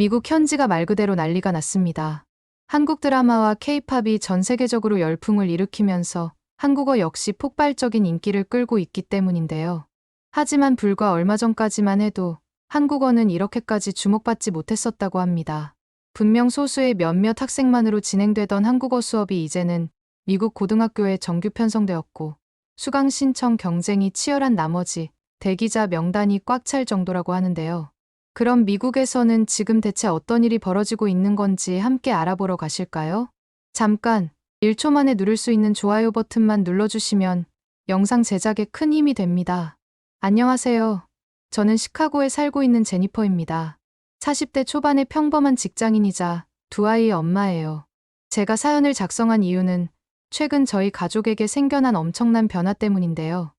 미국 현지가 말 그대로 난리가 났습니다. 한국 드라마와 K-팝이 전 세계적으로 열풍을 일으키면서 한국어 역시 폭발적인 인기를 끌고 있기 때문인데요. 하지만 불과 얼마 전까지만 해도 한국어는 이렇게까지 주목받지 못했었다고 합니다. 분명 소수의 몇몇 학생만으로 진행되던 한국어 수업이 이제는 미국 고등학교에 정규 편성되었고 수강 신청 경쟁이 치열한 나머지 대기자 명단이 꽉 찰 정도라고 하는데요. 그럼 미국에서는 지금 대체 어떤 일이 벌어지고 있는 건지 함께 알아보러 가실까요? 잠깐 1초 만에 누를 수 있는 좋아요 버튼만 눌러주시면 영상 제작에 큰 힘이 됩니다. 안녕하세요. 저는 시카고에 살고 있는 제니퍼입니다. 40대 초반의 평범한 직장인이자 두 아이의 엄마예요. 제가 사연을 작성한 이유는 최근 저희 가족에게 생겨난 엄청난 변화 때문인데요.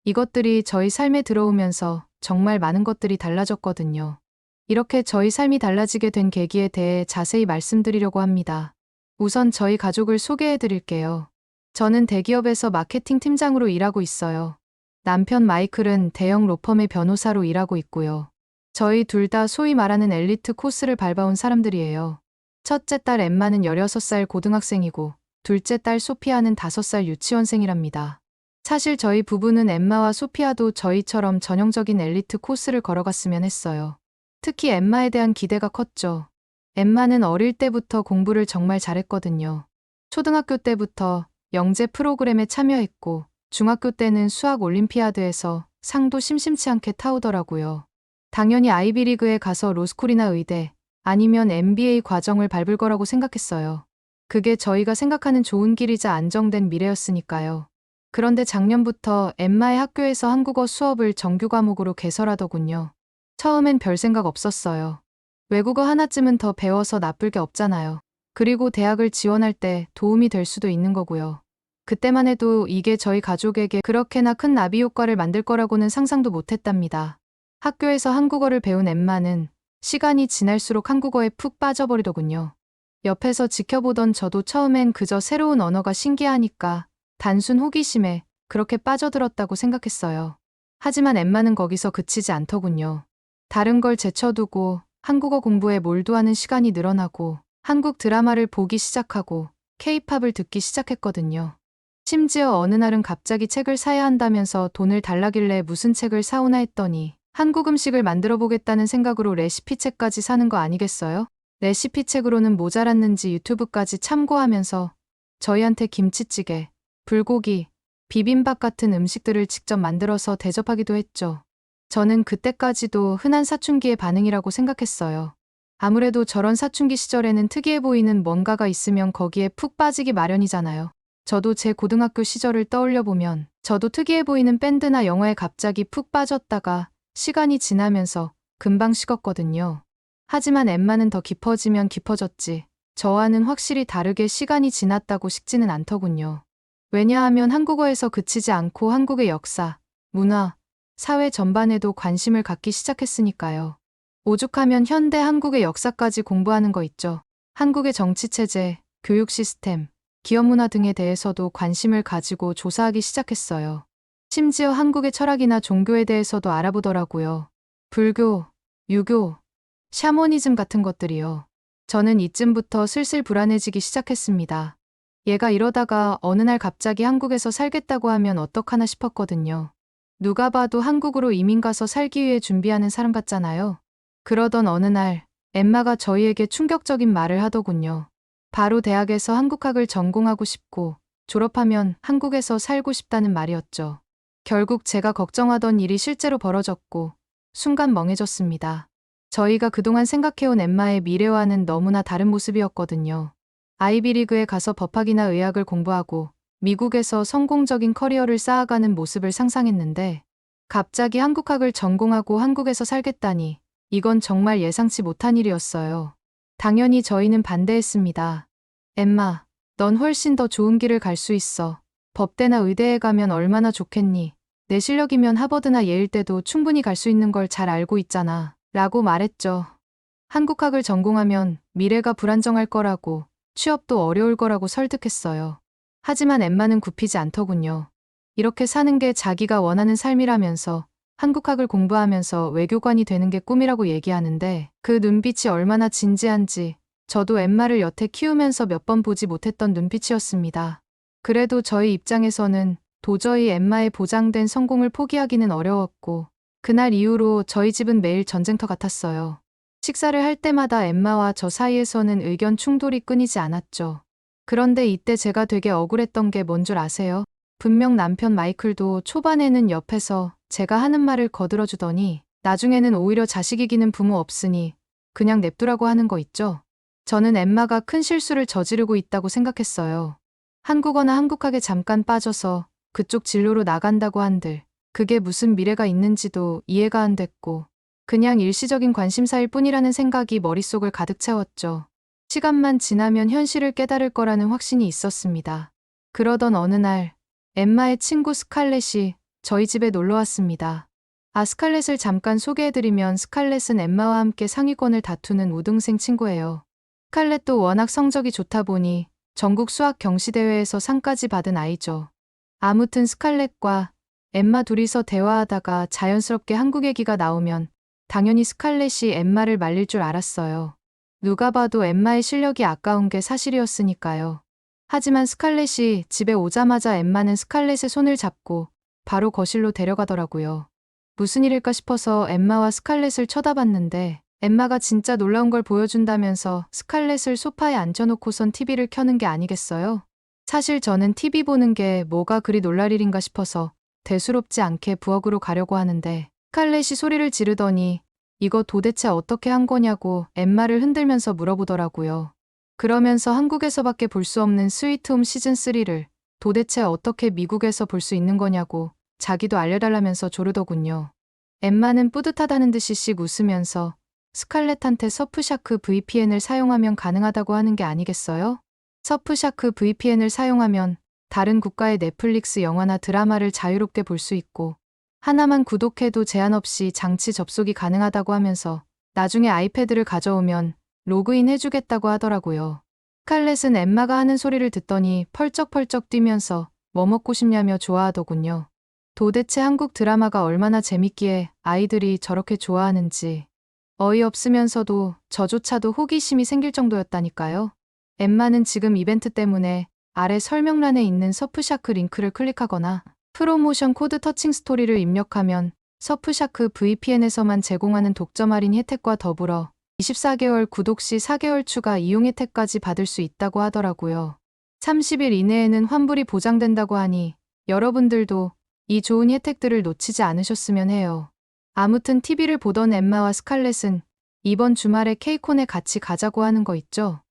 이것들이 저희 삶에 들어오면서 정말 많은 것들이 달라졌거든요. 이렇게 저희 삶이 달라지게 된 계기에 대해 자세히 말씀드리려고 합니다. 우선 저희 가족을 소개해 드릴게요. 저는 대기업에서 마케팅 팀장으로 일하고 있어요. 남편 마이클은 대형 로펌의 변호사로 일하고 있고요. 저희 둘 다 소위 말하는 엘리트 코스를 밟아온 사람들이에요. 첫째 딸 엠마는 16살 고등학생이고 둘째 딸 소피아는 5살 유치원생이랍니다. 사실 저희 부부는 엠마와 소피아도 저희처럼 전형적인 엘리트 코스를 걸어갔으면 했어요. 특히 엠마에 대한 기대가 컸죠. 엠마는 어릴 때부터 공부를 정말 잘했거든요. 초등학교 때부터 영재 프로그램에 참여했고 중학교 때는 수학 올림피아드에서 상도 심심치 않게 타오더라고요. 당연히 아이비리그에 가서 로스쿨이나 의대 아니면 MBA 과정을 밟을 거라고 생각했어요. 그게 저희가 생각하는 좋은 길이자 안정된 미래였으니까요. 그런데 작년부터 엠마의 학교에서 한국어 수업을 정규 과목으로 개설하더군요. 처음엔 별 생각 없었어요. 외국어 하나쯤은 더 배워서 나쁠 게 없잖아요. 그리고 대학을 지원할 때 도움이 될 수도 있는 거고요. 그때만 해도 이게 저희 가족에게 그렇게나 큰 나비 효과를 만들 거라고는 상상도 못했답니다. 학교에서 한국어를 배운 엠마는 시간이 지날수록 한국어에 푹 빠져버리더군요. 옆에서 지켜보던 저도 처음엔 그저 새로운 언어가 신기하니까 단순 호기심에 그렇게 빠져들었다고 생각했어요. 하지만 엠마는 거기서 그치지 않더군요. 다른 걸 제쳐두고 한국어 공부에 몰두하는 시간이 늘어나고 한국 드라마를 보기 시작하고 K-팝을 듣기 시작했거든요. 심지어 어느 날은 갑자기 책을 사야 한다면서 돈을 달라길래 무슨 책을 사오나 했더니 한국 음식을 만들어 보겠다는 생각으로 레시피 책까지 사는 거 아니겠어요? 레시피 책으로는 모자랐는지 유튜브까지 참고하면서 저희한테 김치찌개, 불고기, 비빔밥 같은 음식들을 직접 만들어서 대접하기도 했죠. 저는 그때까지도 흔한 사춘기의 반응이라고 생각했어요. 아무래도 저런 사춘기 시절에는 특이해 보이는 뭔가가 있으면 거기에 푹 빠지기 마련이잖아요. 저도 제 고등학교 시절을 떠올려 보면 저도 특이해 보이는 밴드나 영화에 갑자기 푹 빠졌다가 시간이 지나면서 금방 식었거든요. 하지만 엠마는 더 깊어지면 깊어졌지 저와는 확실히 다르게 시간이 지났다고 식지는 않더군요. 왜냐하면 한국어에서 그치지 않고 한국의 역사, 문화, 사회 전반에도 관심을 갖기 시작했으니까요. 오죽하면 현대 한국의 역사까지 공부하는 거 있죠. 한국의 정치체제, 교육 시스템, 기업 문화 등에 대해서도 관심을 가지고 조사하기 시작했어요. 심지어 한국의 철학이나 종교에 대해서도 알아보더라고요. 불교, 유교, 샤머니즘 같은 것들이요. 저는 이쯤부터 슬슬 불안해지기 시작했습니다. 얘가 이러다가 어느 날 갑자기 한국에서 살겠다고 하면 어떡하나 싶었거든요. 누가 봐도 한국으로 이민 가서 살기 위해 준비하는 사람 같잖아요. 그러던 어느 날 엠마가 저희에게 충격적인 말을 하더군요. 바로 대학에서 한국학을 전공하고 싶고 졸업하면 한국에서 살고 싶다는 말이었죠. 결국 제가 걱정하던 일이 실제로 벌어졌고 순간 멍해졌습니다. 저희가 그동안 생각해온 엠마의 미래와는 너무나 다른 모습이었거든요. 아이비리그에 가서 법학이나 의학을 공부하고 미국에서 성공적인 커리어를 쌓아가는 모습을 상상했는데 갑자기 한국학을 전공하고 한국에서 살겠다니 이건 정말 예상치 못한 일이었어요. 당연히 저희는 반대했습니다. 엠마, 넌 훨씬 더 좋은 길을 갈 수 있어. 법대나 의대에 가면 얼마나 좋겠니? 내 실력이면 하버드나 예일 때도 충분히 갈 수 있는 걸 잘 알고 있잖아. 라고 말했죠. 한국학을 전공하면 미래가 불안정할 거라고 취업도 어려울 거라고 설득했어요. 하지만 엠마는 굽히지 않더군요. 이렇게 사는 게 자기가 원하는 삶이라면서 한국학을 공부하면서 외교관이 되는 게 꿈이라고 얘기하는데 그 눈빛이 얼마나 진지한지 저도 엠마를 여태 키우면서 몇 번 보지 못했던 눈빛이었습니다. 그래도 저희 입장에서는 도저히 엠마의 보장된 성공을 포기하기는 어려웠고 그날 이후로 저희 집은 매일 전쟁터 같았어요. 식사를 할 때마다 엠마와 저 사이에서는 의견 충돌이 끊이지 않았죠. 그런데 이때 제가 되게 억울했던 게 뭔 줄 아세요? 분명 남편 마이클도 초반에는 옆에서 제가 하는 말을 거들어주더니 나중에는 오히려 자식 이기는 부모 없으니 그냥 냅두라고 하는 거 있죠? 저는 엠마가 큰 실수를 저지르고 있다고 생각했어요. 한국어나 한국학에 잠깐 빠져서 그쪽 진로로 나간다고 한들 그게 무슨 미래가 있는지도 이해가 안 됐고 그냥 일시적인 관심사일 뿐이라는 생각이 머릿속을 가득 채웠죠. 시간만 지나면 현실을 깨달을 거라는 확신이 있었습니다. 그러던 어느 날 엠마의 친구 스칼렛이 저희 집에 놀러 왔습니다. 스칼렛을 잠깐 소개해드리면 스칼렛은 엠마와 함께 상위권을 다투는 우등생 친구예요. 스칼렛도 워낙 성적이 좋다 보니 전국 수학 경시대회에서 상까지 받은 아이죠. 아무튼 스칼렛과 엠마 둘이서 대화하다가 자연스럽게 한국 얘기가 나오면 당연히 스칼렛이 엠마를 말릴 줄 알았어요. 누가 봐도 엠마의 실력이 아까운 게 사실이었으니까요. 하지만 스칼렛이 집에 오자마자 엠마는 스칼렛의 손을 잡고 바로 거실로 데려가더라고요. 무슨 일일까 싶어서 엠마와 스칼렛을 쳐다봤는데 엠마가 진짜 놀라운 걸 보여준다면서 스칼렛을 소파에 앉혀놓고선 TV를 켜는 게 아니겠어요? 사실 저는 TV 보는 게 뭐가 그리 놀랄 일인가 싶어서 대수롭지 않게 부엌으로 가려고 하는데 스칼렛이 소리를 지르더니 이거 도대체 어떻게 한 거냐고 엠마를 흔들면서 물어보더라고요. 그러면서 한국에서밖에 볼 수 없는 스위트홈 시즌3를 도대체 어떻게 미국에서 볼 수 있는 거냐고 자기도 알려달라면서 조르더군요. 엠마는 뿌듯하다는 듯이 씩 웃으면서 스칼렛한테 서프샤크 VPN을 사용하면 가능하다고 하는 게 아니겠어요? 서프샤크 VPN을 사용하면 다른 국가의 넷플릭스 영화나 드라마를 자유롭게 볼 수 있고 하나만 구독해도 제한 없이 장치 접속이 가능하다고 하면서 나중에 아이패드를 가져오면 로그인 해주겠다고 하더라고요. 스칼렛은 엠마가 하는 소리를 듣더니 펄쩍펄쩍 뛰면서 뭐 먹고 싶냐며 좋아하더군요. 도대체 한국 드라마가 얼마나 재밌기에 아이들이 저렇게 좋아하는지 어이없으면서도 저조차도 호기심이 생길 정도였다니까요. 엠마는 지금 이벤트 때문에 아래 설명란에 있는 서프샤크 링크를 클릭하거나 프로모션 코드 터칭 스토리를 입력하면 서프샤크 VPN에서만 제공하는 독점 할인 혜택과 더불어 24개월 구독 시 4개월 추가 이용 혜택까지 받을 수 있다고 하더라고요. 30일 이내에는 환불이 보장된다고 하니 여러분들도 이 좋은 혜택들을 놓치지 않으셨으면 해요. 아무튼 TV를 보던 엠마와 스칼렛은 이번 주말에 케이콘에 같이 가자고 하는 거 있죠?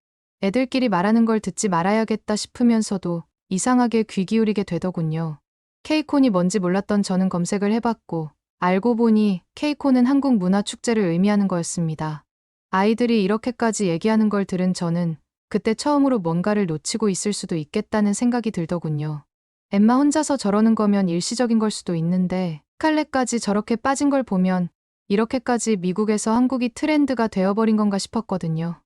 애들끼리 말하는 걸 듣지 말아야겠다 싶으면서도 이상하게 귀 기울이게 되더군요. 케이콘이 뭔지 몰랐던 저는 검색을 해봤고 알고 보니 케이콘은 한국 문화축제를 의미하는 거였습니다. 아이들이 이렇게까지 얘기하는 걸 들은 저는 그때 처음으로 뭔가를 놓치고 있을 수도 있겠다는 생각이 들더군요. 엠마 혼자서 저러는 거면 일시적인 걸 수도 있는데 스칼렛까지 저렇게 빠진 걸 보면 이렇게까지 미국에서 한국이 트렌드가 되어버린 건가 싶었거든요.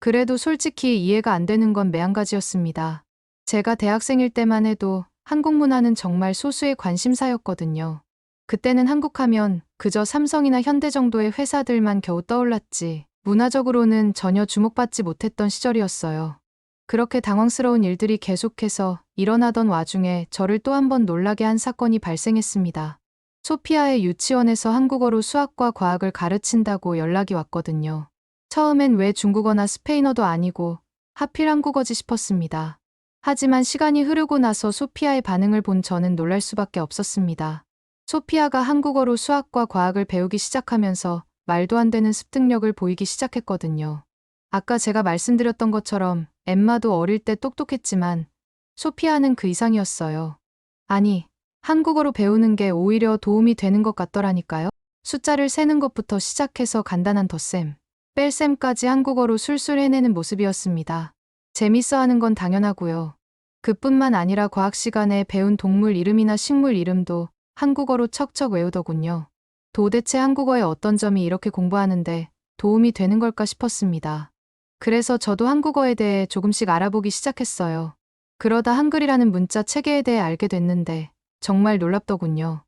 그래도 솔직히 이해가 안 되는 건 매한가지였습니다. 제가 대학생일 때만 해도 한국 문화는 정말 소수의 관심사였거든요. 그때는 한국하면 그저 삼성이나 현대 정도의 회사들만 겨우 떠올랐지 문화적으로는 전혀 주목받지 못했던 시절이었어요. 그렇게 당황스러운 일들이 계속해서 일어나던 와중에 저를 또 한 번 놀라게 한 사건이 발생했습니다. 소피아의 유치원에서 한국어로 수학과 과학을 가르친다고 연락이 왔거든요. 처음엔 왜 중국어나 스페인어도 아니고 하필 한국어지 싶었습니다. 하지만 시간이 흐르고 나서 소피아의 반응을 본 저는 놀랄 수밖에 없었습니다. 소피아가 한국어로 수학과 과학을 배우기 시작하면서 말도 안 되는 습득력을 보이기 시작했거든요. 아까 제가 말씀드렸던 것처럼 엠마도 어릴 때 똑똑했지만 소피아는 그 이상이었어요. 아니, 한국어로 배우는 게 오히려 도움이 되는 것 같더라니까요. 숫자를 세는 것부터 시작해서 간단한 덧셈, 뺄셈까지 한국어로 술술 해내는 모습이었습니다. 재밌어하는 건 당연하고요. 그뿐만 아니라 과학 시간에 배운 동물 이름이나 식물 이름도 한국어로 척척 외우더군요. 도대체 한국어의 어떤 점이 이렇게 공부하는데 도움이 되는 걸까 싶었습니다. 그래서 저도 한국어에 대해 조금씩 알아보기 시작했어요. 그러다 한글이라는 문자 체계에 대해 알게 됐는데 정말 놀랍더군요.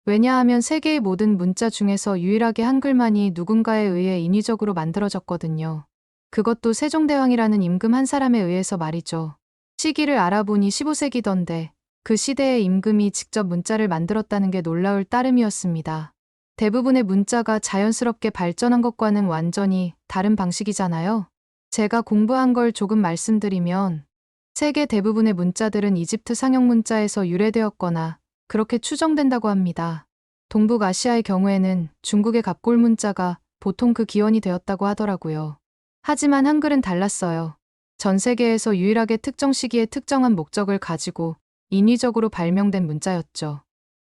왜냐하면 세계의 모든 문자 중에서 유일하게 한글만이 누군가에 의해 인위적으로 만들어졌거든요. 그것도 세종대왕이라는 임금 한 사람에 의해서 말이죠. 시기를 알아보니 15세기던데 그 시대의 임금이 직접 문자를 만들었다는 게 놀라울 따름이었습니다. 대부분의 문자가 자연스럽게 발전한 것과는 완전히 다른 방식이잖아요. 제가 공부한 걸 조금 말씀드리면 세계 대부분의 문자들은 이집트 상형 문자에서 유래되었거나 그렇게 추정된다고 합니다. 동북아시아의 경우에는 중국의 갑골 문자가 보통 그 기원이 되었다고 하더라고요. 하지만 한글은 달랐어요. 전 세계에서 유일하게 특정 시기에 특정한 목적을 가지고 인위적으로 발명된 문자였죠.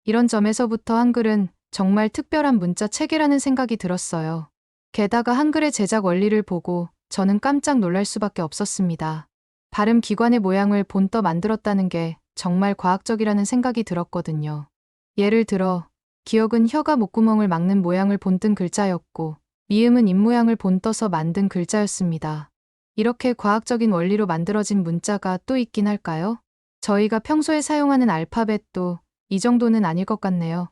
이런 점에서부터 한글은 정말 특별한 문자 체계라는 생각이 들었어요. 게다가 한글의 제작 원리를 보고 저는 깜짝 놀랄 수밖에 없었습니다. 발음 기관의 모양을 본떠 만들었다는 게 정말 과학적이라는 생각이 들었거든요. 예를 들어, 기역은 혀가 목구멍을 막는 모양을 본뜬 글자였고, 미음은 입모양을 본떠서 만든 글자였습니다. 이렇게 과학적인 원리로 만들어진 문자가 또 있긴 할까요? 저희가 평소에 사용하는 알파벳도 이 정도는 아닐 것 같네요.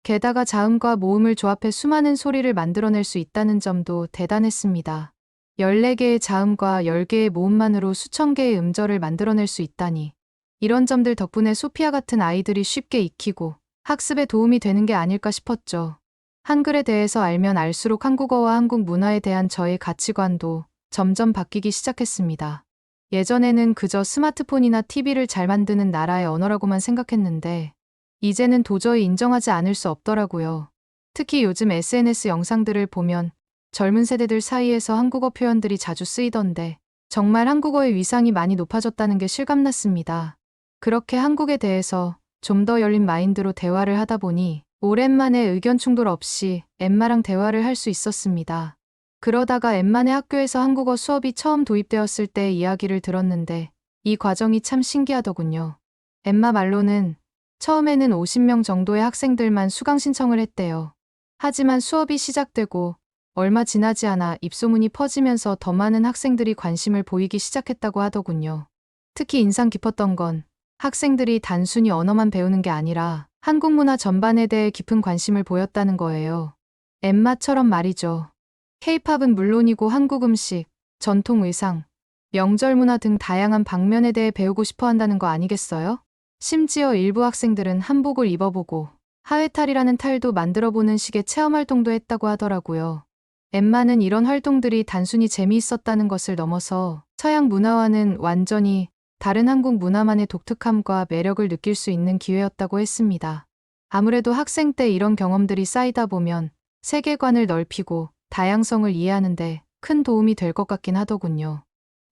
게다가 자음과 모음을 조합해 수많은 소리를 만들어낼 수 있다는 점도 대단했습니다. 14개의 자음과 10개의 모음만으로 수천 개의 음절을 만들어낼 수 있다니. 이런 점들 덕분에 소피아 같은 아이들이 쉽게 익히고 학습에 도움이 되는 게 아닐까 싶었죠. 한글에 대해서 알면 알수록 한국어와 한국 문화에 대한 저의 가치관도 점점 바뀌기 시작했습니다. 예전에는 그저 스마트폰이나 TV를 잘 만드는 나라의 언어라고만 생각했는데 이제는 도저히 인정하지 않을 수 없더라고요. 특히 요즘 SNS 영상들을 보면 젊은 세대들 사이에서 한국어 표현들이 자주 쓰이던데 정말 한국어의 위상이 많이 높아졌다는 게 실감났습니다. 그렇게 한국에 대해서 좀 더 열린 마인드로 대화를 하다 보니 오랜만에 의견 충돌 없이 엠마랑 대화를 할 수 있었습니다. 그러다가 엠마네 학교에서 한국어 수업이 처음 도입되었을 때 이야기를 들었는데 이 과정이 참 신기하더군요. 엠마 말로는 처음에는 50명 정도의 학생들만 수강 신청을 했대요. 하지만 수업이 시작되고 얼마 지나지 않아 입소문이 퍼지면서 더 많은 학생들이 관심을 보이기 시작했다고 하더군요. 특히 인상 깊었던 건 학생들이 단순히 언어만 배우는 게 아니라 한국 문화 전반에 대해 깊은 관심을 보였다는 거예요. 엠마처럼 말이죠. K-팝은 물론이고 한국 음식, 전통 의상, 명절 문화 등 다양한 방면에 대해 배우고 싶어 한다는 거 아니겠어요? 심지어 일부 학생들은 한복을 입어보고 하회탈이라는 탈도 만들어보는 식의 체험활동도 했다고 하더라고요. 엠마는 이런 활동들이 단순히 재미있었다는 것을 넘어서 서양 문화와는 완전히 다른 한국 문화만의 독특함과 매력을 느낄 수 있는 기회였다고 했습니다. 아무래도 학생 때 이런 경험들이 쌓이다 보면 세계관을 넓히고 다양성을 이해하는데 큰 도움이 될 것 같긴 하더군요.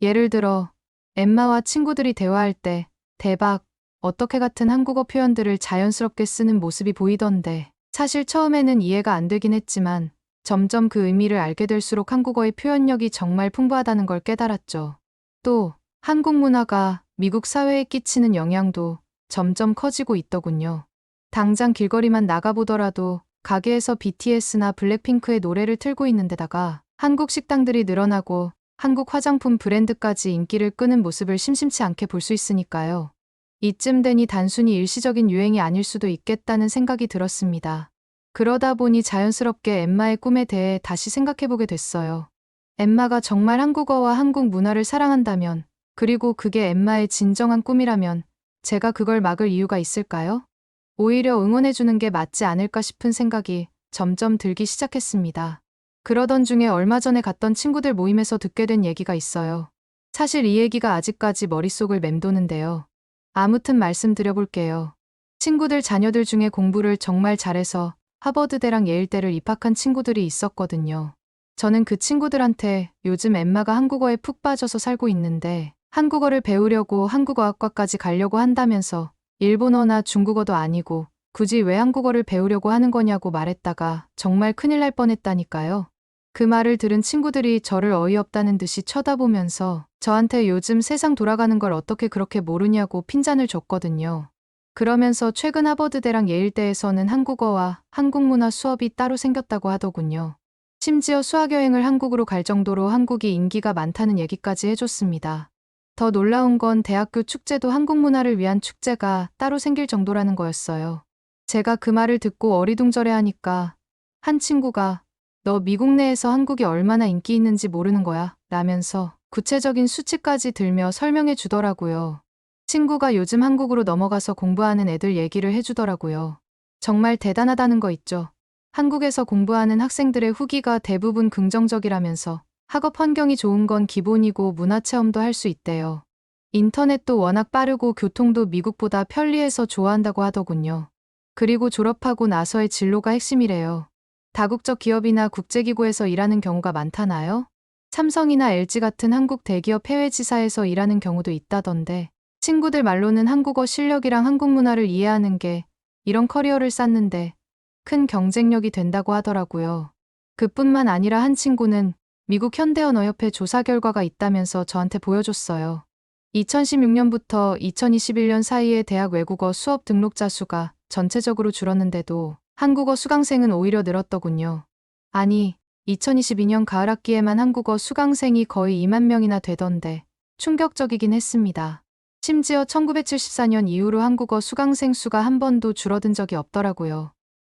예를 들어 엠마와 친구들이 대화할 때 대박, 어떻게 같은 한국어 표현들을 자연스럽게 쓰는 모습이 보이던데 사실 처음에는 이해가 안 되긴 했지만 점점 그 의미를 알게 될수록 한국어의 표현력이 정말 풍부하다는 걸 깨달았죠. 또 한국 문화가 미국 사회에 끼치는 영향도 점점 커지고 있더군요. 당장 길거리만 나가보더라도 가게에서 BTS나 블랙핑크의 노래를 틀고 있는 데다가 한국 식당들이 늘어나고 한국 화장품 브랜드까지 인기를 끄는 모습을 심심치 않게 볼 수 있으니까요. 이쯤 되니 단순히 일시적인 유행이 아닐 수도 있겠다는 생각이 들었습니다. 그러다 보니 자연스럽게 엠마의 꿈에 대해 다시 생각해보게 됐어요. 엠마가 정말 한국어와 한국 문화를 사랑한다면, 그리고 그게 엠마의 진정한 꿈이라면 제가 그걸 막을 이유가 있을까요? 오히려 응원해주는 게 맞지 않을까 싶은 생각이 점점 들기 시작했습니다. 그러던 중에 얼마 전에 갔던 친구들 모임에서 듣게 된 얘기가 있어요. 사실 이 얘기가 아직까지 머릿속을 맴도는데요. 아무튼 말씀드려볼게요. 친구들 자녀들 중에 공부를 정말 잘해서 하버드대랑 예일대를 입학한 친구들이 있었거든요. 저는 그 친구들한테 요즘 엠마가 한국어에 푹 빠져서 살고 있는데 한국어를 배우려고 한국어학과까지 가려고 한다면서 일본어나 중국어도 아니고 굳이 왜 한국어를 배우려고 하는 거냐고 말했다가 정말 큰일 날 뻔했다니까요. 그 말을 들은 친구들이 저를 어이없다는 듯이 쳐다보면서 저한테 요즘 세상 돌아가는 걸 어떻게 그렇게 모르냐고 핀잔을 줬거든요. 그러면서 최근 하버드대랑 예일대에서는 한국어와 한국문화 수업이 따로 생겼다고 하더군요. 심지어 수학여행을 한국으로 갈 정도로 한국이 인기가 많다는 얘기까지 해줬습니다. 더 놀라운 건 대학교 축제도 한국 문화를 위한 축제가 따로 생길 정도라는 거였어요. 제가 그 말을 듣고 어리둥절해 하니까 한 친구가 너 미국 내에서 한국이 얼마나 인기 있는지 모르는 거야 라면서 구체적인 수치까지 들며 설명해 주더라고요. 친구가 요즘 한국으로 넘어가서 공부하는 애들 얘기를 해주더라고요. 정말 대단하다는 거 있죠. 한국에서 공부하는 학생들의 후기가 대부분 긍정적이라면서 학업 환경이 좋은 건 기본이고 문화체험도 할 수 있대요. 인터넷도 워낙 빠르고 교통도 미국보다 편리해서 좋아한다고 하더군요. 그리고 졸업하고 나서의 진로가 핵심이래요. 다국적 기업이나 국제기구에서 일하는 경우가 많다나요? 삼성이나 LG 같은 한국 대기업 해외지사에서 일하는 경우도 있다던데 친구들 말로는 한국어 실력이랑 한국 문화를 이해하는 게 이런 커리어를 쌓는데 큰 경쟁력이 된다고 하더라고요. 그뿐만 아니라 한 친구는 미국 현대언어협회 조사 결과가 있다면서 저한테 보여줬어요. 2016년부터 2021년 사이에 대학 외국어 수업 등록자 수가 전체적으로 줄었는데도 한국어 수강생은 오히려 늘었더군요. 아니, 2022년 가을 학기에만 한국어 수강생이 거의 2만 명이나 되던데 충격적이긴 했습니다. 심지어 1974년 이후로 한국어 수강생 수가 한 번도 줄어든 적이 없더라고요.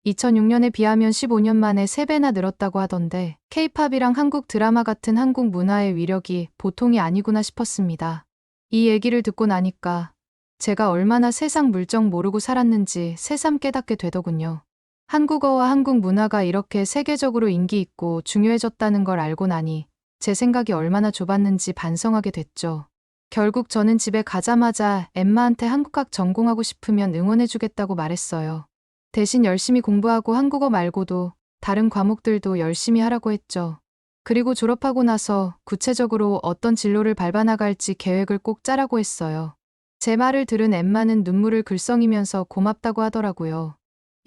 2006년에 비하면 15년 만에 3배나 늘었다고 하던데 K-팝이랑 한국 드라마 같은 한국 문화의 위력이 보통이 아니구나 싶었습니다. 이 얘기를 듣고 나니까 제가 얼마나 세상 물정 모르고 살았는지 새삼 깨닫게 되더군요. 한국어와 한국 문화가 이렇게 세계적으로 인기 있고 중요해졌다는 걸 알고 나니 제 생각이 얼마나 좁았는지 반성하게 됐죠. 결국 저는 집에 가자마자 엠마한테 한국학 전공하고 싶으면 응원해주겠다고 말했어요. 대신 열심히 공부하고 한국어 말고도 다른 과목들도 열심히 하라고 했죠. 그리고 졸업하고 나서 구체적으로 어떤 진로를 밟아나갈지 계획을 꼭 짜라고 했어요. 제 말을 들은 엠마는 눈물을 글썽이면서 고맙다고 하더라고요.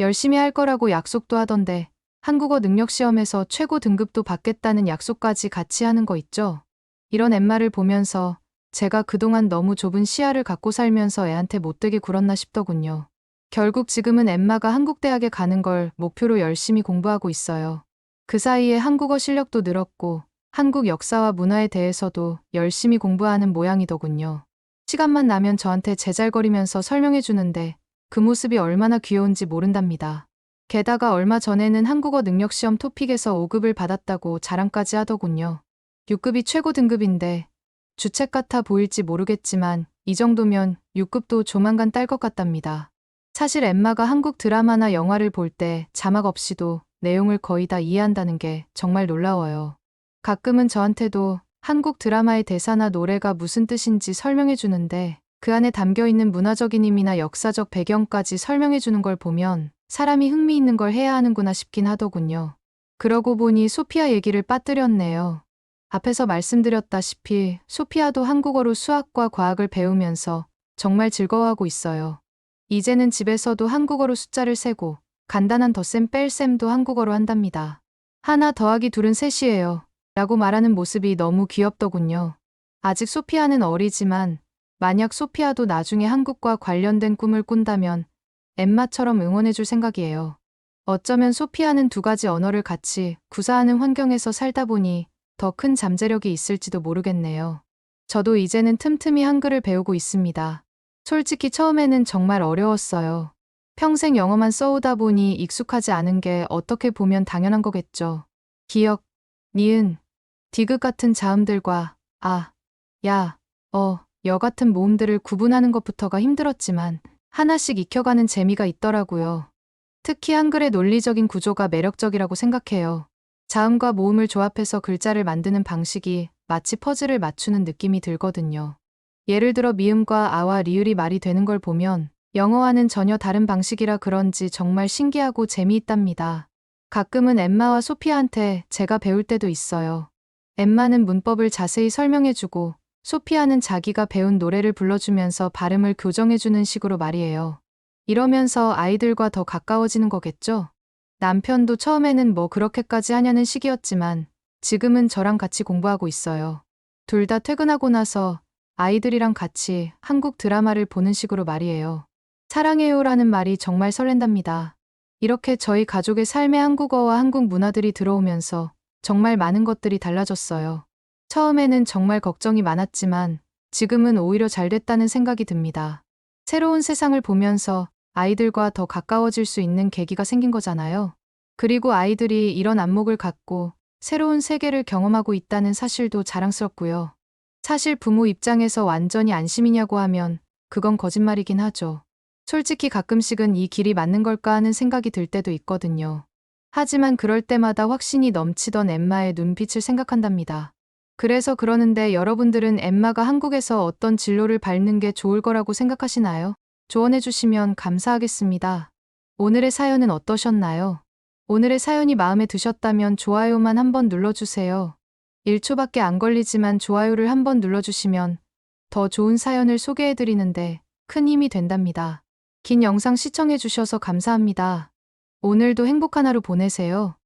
열심히 할 거라고 약속도 하던데 한국어 능력시험에서 최고 등급도 받겠다는 약속까지 같이 하는 거 있죠? 이런 엠마를 보면서 제가 그동안 너무 좁은 시야를 갖고 살면서 애한테 못되게 굴었나 싶더군요. 결국 지금은 엠마가 한국대학에 가는 걸 목표로 열심히 공부하고 있어요. 그 사이에 한국어 실력도 늘었고 한국 역사와 문화에 대해서도 열심히 공부하는 모양이더군요. 시간만 나면 저한테 제잘거리면서 설명해 주는데 그 모습이 얼마나 귀여운지 모른답니다. 게다가 얼마 전에는 한국어 능력시험 토픽에서 5급을 받았다고 자랑까지 하더군요. 6급이 최고 등급인데 주책 같아 보일지 모르겠지만 이 정도면 6급도 조만간 딸 것 같답니다. 사실 엠마가 한국 드라마나 영화를 볼 때 자막 없이도 내용을 거의 다 이해한다는 게 정말 놀라워요. 가끔은 저한테도 한국 드라마의 대사나 노래가 무슨 뜻인지 설명해 주는데 그 안에 담겨 있는 문화적인 의미나 역사적 배경까지 설명해 주는 걸 보면 사람이 흥미있는 걸 해야 하는구나 싶긴 하더군요. 그러고 보니 소피아 얘기를 빠뜨렸네요. 앞에서 말씀드렸다시피 소피아도 한국어로 수학과 과학을 배우면서 정말 즐거워하고 있어요. 이제는 집에서도 한국어로 숫자를 세고 간단한 덧셈 뺄셈도 한국어로 한답니다. 하나 더하기 둘은 셋이에요. 라고 말하는 모습이 너무 귀엽더군요. 아직 소피아는 어리지만 만약 소피아도 나중에 한국과 관련된 꿈을 꾼다면 엠마처럼 응원해줄 생각이에요. 어쩌면 소피아는 두 가지 언어를 같이 구사하는 환경에서 살다 보니 더 큰 잠재력이 있을지도 모르겠네요. 저도 이제는 틈틈이 한글을 배우고 있습니다. 솔직히 처음에는 정말 어려웠어요. 평생 영어만 써오다 보니 익숙하지 않은 게 어떻게 보면 당연한 거겠죠. 기역, 니은, 디귿 같은 자음들과 아, 야, 여 같은 모음들을 구분하는 것부터가 힘들었지만 하나씩 익혀가는 재미가 있더라고요. 특히 한글의 논리적인 구조가 매력적이라고 생각해요. 자음과 모음을 조합해서 글자를 만드는 방식이 마치 퍼즐을 맞추는 느낌이 들거든요. 예를 들어 미음과 아와 리을이 말이 되는 걸 보면 영어와는 전혀 다른 방식이라 그런지 정말 신기하고 재미있답니다. 가끔은 엠마와 소피아한테 제가 배울 때도 있어요. 엠마는 문법을 자세히 설명해주고 소피아는 자기가 배운 노래를 불러주면서 발음을 교정해주는 식으로 말이에요. 이러면서 아이들과 더 가까워지는 거겠죠? 남편도 처음에는 뭐 그렇게까지 하냐는 식이었지만 지금은 저랑 같이 공부하고 있어요. 둘 다 퇴근하고 나서 아이들이랑 같이 한국 드라마를 보는 식으로 말이에요. 사랑해요라는 말이 정말 설렌답니다. 이렇게 저희 가족의 삶에 한국어와 한국 문화들이 들어오면서 정말 많은 것들이 달라졌어요. 처음에는 정말 걱정이 많았지만 지금은 오히려 잘 됐다는 생각이 듭니다. 새로운 세상을 보면서 아이들과 더 가까워질 수 있는 계기가 생긴 거잖아요. 그리고 아이들이 이런 안목을 갖고 새로운 세계를 경험하고 있다는 사실도 자랑스럽고요. 사실 부모 입장에서 완전히 안심이냐고 하면 그건 거짓말이긴 하죠. 솔직히 가끔씩은 이 길이 맞는 걸까 하는 생각이 들 때도 있거든요. 하지만 그럴 때마다 확신이 넘치던 엠마의 눈빛을 생각한답니다. 그래서 그러는데 여러분들은 엠마가 한국에서 어떤 진로를 밟는 게 좋을 거라고 생각하시나요? 조언해 주시면 감사하겠습니다. 오늘의 사연은 어떠셨나요? 오늘의 사연이 마음에 드셨다면 좋아요만 한번 눌러주세요. 1초밖에 안 걸리지만 좋아요를 한번 눌러주시면 더 좋은 사연을 소개해드리는데 큰 힘이 된답니다. 긴 영상 시청해주셔서 감사합니다. 오늘도 행복한 하루 보내세요.